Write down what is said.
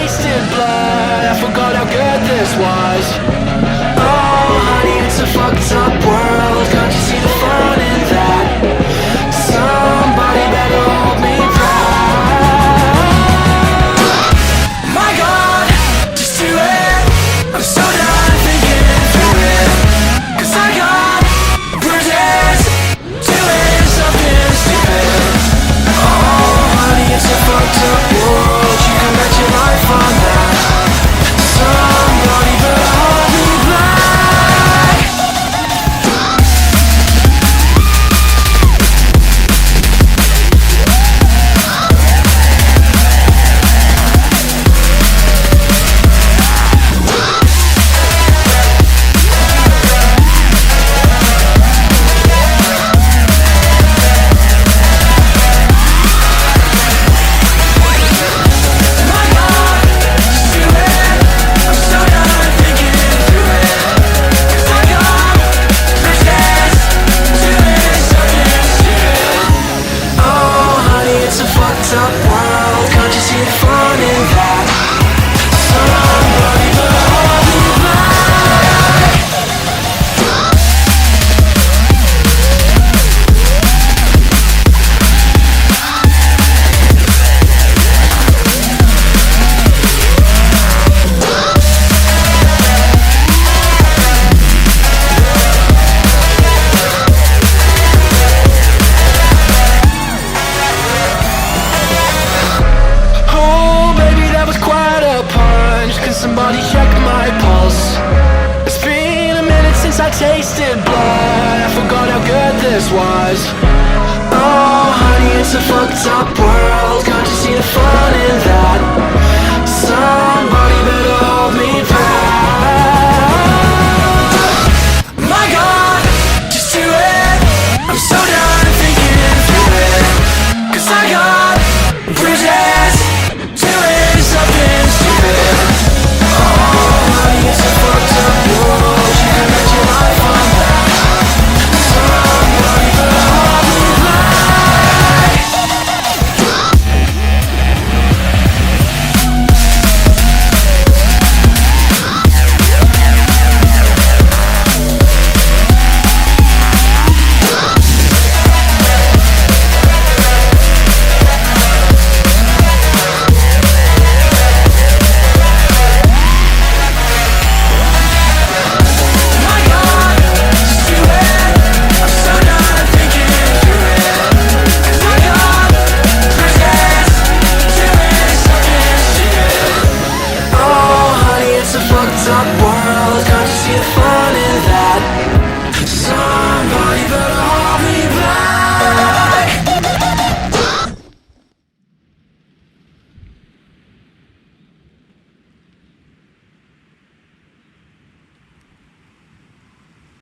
tasted blood, I forgot how good this was. Oh honey, it's a fucked up world, can't you see the fun in that? Somebody better hold me back. My God, just do it. I'm so done thinking through it, 'cause I got bruises doing something stupid. Oh honey, it's a fucked up world, you can bet your life on that. Somebody better hold me back. Somebody check my pulse. It's been a minute since I tasted blood, I forgot how good this was. Oh honey, it's a fucked up world.